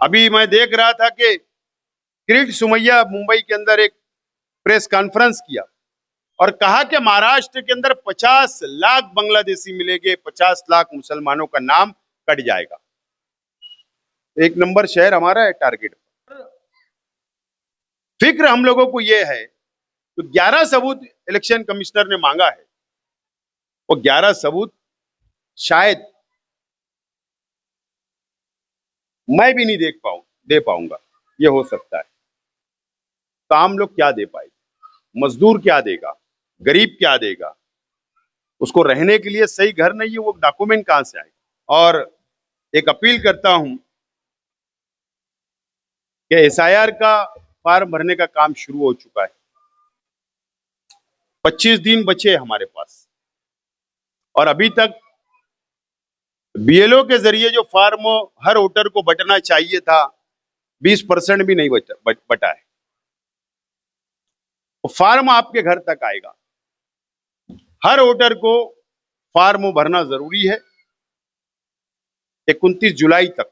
अभी मैं देख रहा था कि किरीट सोमैया मुंबई के अंदर एक प्रेस कॉन्फ्रेंस किया और कहा कि महाराष्ट्र के अंदर 50 लाख बांग्लादेशी मिलेंगे, 50 लाख मुसलमानों का नाम कट जाएगा। एक नंबर शहर हमारा है टारगेट पर। फिक्र हम लोगों को यह है तो 11 सबूत इलेक्शन कमिश्नर ने मांगा है, वो 11 सबूत शायद मैं भी नहीं दे पाऊंगा, ये हो सकता है। तो आम लोग क्या दे पाएंगे? मजदूर क्या देगा? गरीब क्या देगा? उसको रहने के लिए सही घर नहीं है, वो डॉक्यूमेंट कहां से आएगा? और एक अपील करता हूं कि एसआईआर का फॉर्म भरने का काम शुरू हो चुका है। 25 दिन बचे हमारे पास और अभी तक बीएलओ के जरिए जो फॉर्म हर वोटर को बटना चाहिए था 20% भी नहीं बटा है। फॉर्म आपके घर तक आएगा। हर वोटर को फॉर्म भरना जरूरी है 29 जुलाई तक।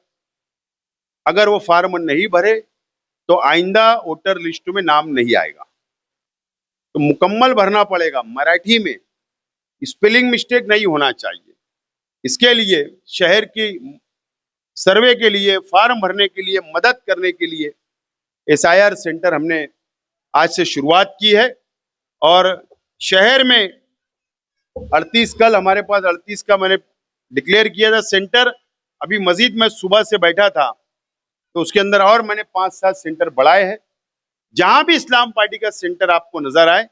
अगर वो फॉर्म नहीं भरे तो आइंदा वोटर लिस्ट में नाम नहीं आएगा। तो मुकम्मल भरना पड़ेगा, मराठी में, स्पेलिंग मिस्टेक नहीं होना चाहिए। इसके लिए शहर की सर्वे के लिए, फॉर्म भरने के लिए, मदद करने के लिए एसआईआर सेंटर हमने आज से शुरुआत की है। और शहर में 38 कल हमारे पास 38 का मैंने डिक्लेयर किया था सेंटर। अभी मजीद मैं सुबह से बैठा था तो उसके अंदर और मैंने 5-7 सेंटर बढ़ाए हैं। जहां भी इस्लाम पार्टी का सेंटर आपको नजर आए,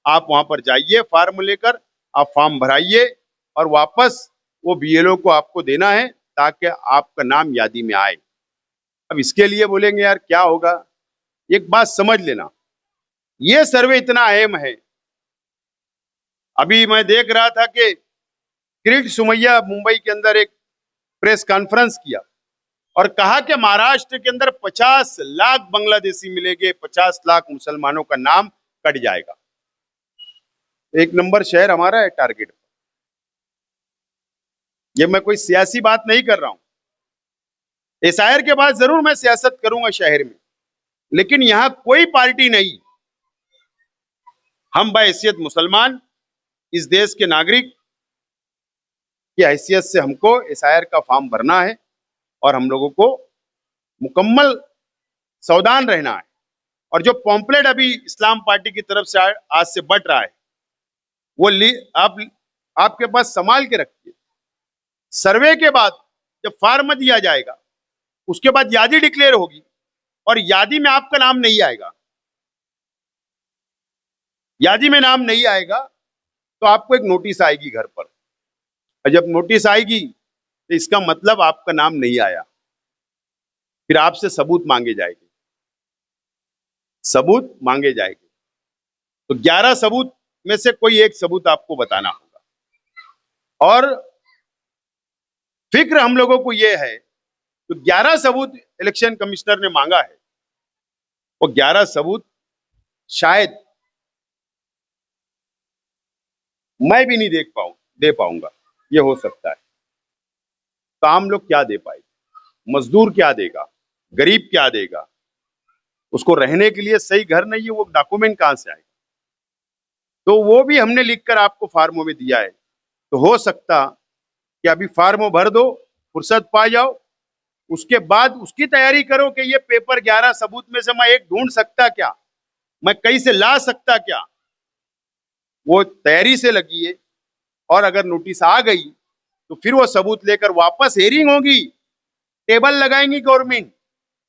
आप वहां पर जाइए, फॉर्म लेकर आप फॉर्म भराइए और वापस वो बीएलओ को आपको देना है ताकि आपका नाम यादी में आए। अब इसके लिए बोलेंगे यार क्या होगा? एक बात समझ लेना, ये सर्वे इतना अहम है। अभी मैं देख रहा था कि किरीट सोमैया मुंबई के अंदर एक प्रेस कॉन्फ्रेंस किया और कहा कि महाराष्ट्र के अंदर 50 लाख बांग्लादेशी मिलेंगे, 50 लाख मुसलमानों का नाम कट जाएगा। एक नंबर शहर हमारा है टारगेट पर। ये मैं कोई सियासी बात नहीं कर रहा हूं। एसआईआर के बाद जरूर मैं सियासत करूंगा शहर में, लेकिन यहां कोई पार्टी नहीं। हम बहैसियत मुसलमान, इस देश के नागरिक की हैसियत से हमको एसआईआर का फॉर्म भरना है और हम लोगों को मुकम्मल सावधान रहना है। और जो पॉम्पलेट अभी इस्लाम पार्टी की तरफ से आज से बट रहा है, वो आपके पास संभाल के रखिए। सर्वे के बाद जब फॉर्म दिया जाएगा, उसके बाद यादी डिक्लेयर होगी और यादी में आपका नाम नहीं आएगा। यादी में नाम नहीं आएगा तो आपको एक नोटिस आएगी घर पर, और जब नोटिस आएगी तो इसका मतलब आपका नाम नहीं आया। फिर आपसे सबूत मांगे जाएंगे, सबूत मांगे जाएंगे। तो 11 सबूत में से कोई एक सबूत आपको बताना होगा। और फिक्र हम लोगों को यह है तो 11 सबूत इलेक्शन कमिश्नर ने मांगा है, वो 11 सबूत शायद मैं भी नहीं दे पाऊंगा, ये हो सकता है। तो आम लोग क्या दे पाएंगे? मजदूर क्या देगा? गरीब क्या देगा? उसको रहने के लिए सही घर नहीं है, वो डॉक्यूमेंट कहां से आएगा? तो वो भी हमने लिखकर आपको फार्मों में दिया है। तो हो सकता कि अभी फार्म भर दो, फुर्सत पा जाओ, उसके बाद उसकी तैयारी करो कि ये पेपर 11 सबूत में से मैं एक ढूंढ सकता क्या, मैं कहीं से ला सकता क्या, वो तैयारी से लगी है। और अगर नोटिस आ गई तो फिर वो सबूत लेकर वापस हेयरिंग होगी, टेबल लगाएंगी गवर्नमेंट,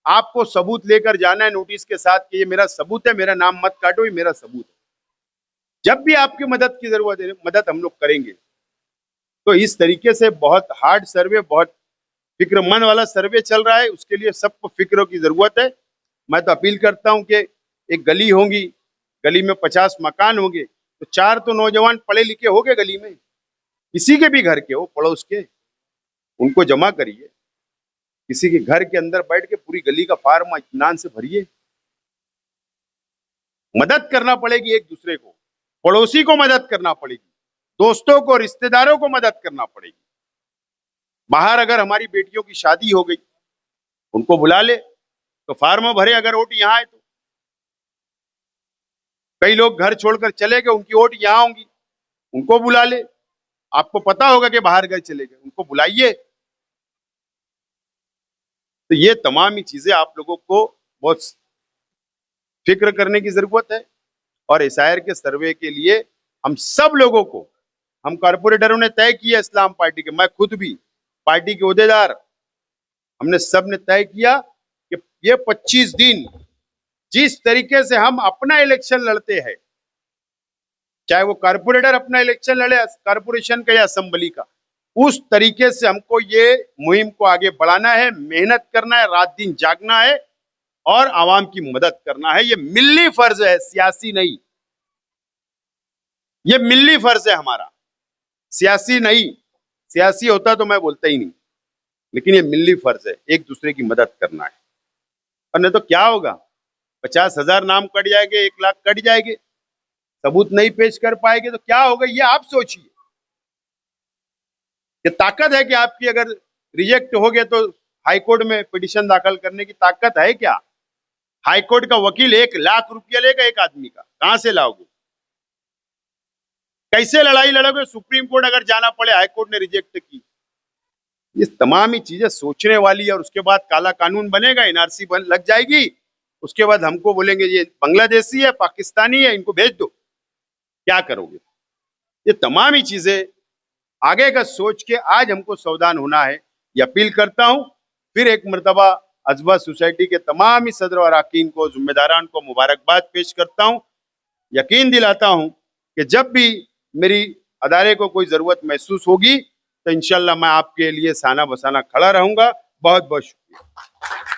आपको सबूत लेकर जाना है नोटिस के साथ कि ये मेरा सबूत है, मेरा नाम मत काटो, ये मेरा सबूत है। जब भी आपकी मदद की जरूरत है, मदद हम लोग करेंगे। तो इस तरीके से बहुत हार्ड सर्वे, बहुत फिक्रमंद वाला सर्वे चल रहा है, उसके लिए सबको फिक्र की जरूरत है। मैं तो अपील करता हूं कि एक गली होगी, गली में 50 मकान होंगे, तो 4 तो नौजवान पढ़े लिखे होंगे गली में, किसी के भी घर के हो, पड़ोस के, उनको जमा करिए। किसी के घर के अंदर बैठ के पूरी गली का फार्म इत्मीनान से भरिए। मदद करना पड़ेगी एक दूसरे को, पड़ोसी को मदद करना पड़ेगी, दोस्तों को, रिश्तेदारों को मदद करना पड़ेगी। बाहर अगर हमारी बेटियों की शादी हो गई उनको बुला ले, तो फार्म भरे अगर वोट यहाँ आए तो। कई लोग घर छोड़कर चले गए, उनकी वोट यहाँ होंगी, उनको बुला ले। आपको पता होगा कि बाहर गए चले गए, उनको बुलाइए। तो ये तमाम ही चीजें आप लोगों को बहुत फिक्र करने की जरूरत है। और एसआईआर के सर्वे के लिए हम सब लोगों को, हम कारपोरेटरों ने तय किया, इस्लाम पार्टी के, मैं खुद भी, पार्टी के ओहदेदार, हमने सब ने तय किया कि ये 25 दिन जिस तरीके से हम अपना इलेक्शन लड़ते हैं, चाहे वो कारपोरेटर अपना इलेक्शन लड़े कारपोरेशन का या असेंबली का, उस तरीके से हमको ये मुहिम को आगे बढ़ाना है, मेहनत करना है, रात दिन जागना है और आवाम की मदद करना है। ये मिल्ली फर्ज है, सियासी नहीं। ये मिल्ली फर्ज है हमारा, सियासी नहीं। सियासी होता तो मैं बोलता ही नहीं, लेकिन ये मिल्ली फर्ज है, एक दूसरे की मदद करना है। और नहीं तो क्या होगा, 50,000 नाम कट जाएंगे, 1 लाख कट जाएंगे, सबूत नहीं पेश कर पाएंगे तो क्या होगा, ये आप सोचिए। ये ताकत है कि आपकी अगर रिजेक्ट हो गए तो हाईकोर्ट में पिटीशन दाखिल करने की ताकत है क्या? हाईकोर्ट का वकील 1 लाख रुपया लेगा एक आदमी का, कहां से लाओगे? कैसे लड़ाई लड़ोगे? सुप्रीम कोर्ट अगर जाना पड़े, हाईकोर्ट ने रिजेक्ट की। ये तमाम ही चीजें सोचने वाली है। और उसके बाद काला कानून बनेगा, एनआरसी लग जाएगी, उसके बाद हमको बोलेंगे ये बांग्लादेशी है, पाकिस्तानी है, इनको भेज दो। क्या करोगे? ये तमाम ही चीजें आगे का सोच के आज हमको सावधान होना है। ये अपील करता हूं फिर एक मर्तबा अजवा सोसाइटी के तमाम ही सदर और अरकान को, जिम्मेदारान को मुबारकबाद पेश करता हूं। यकीन दिलाता हूं कि जब भी मेरी अदारे को कोई जरूरत महसूस होगी तो इंशाल्लाह मैं आपके लिए साना बसाना खड़ा रहूंगा। बहुत बहुत शुक्रिया।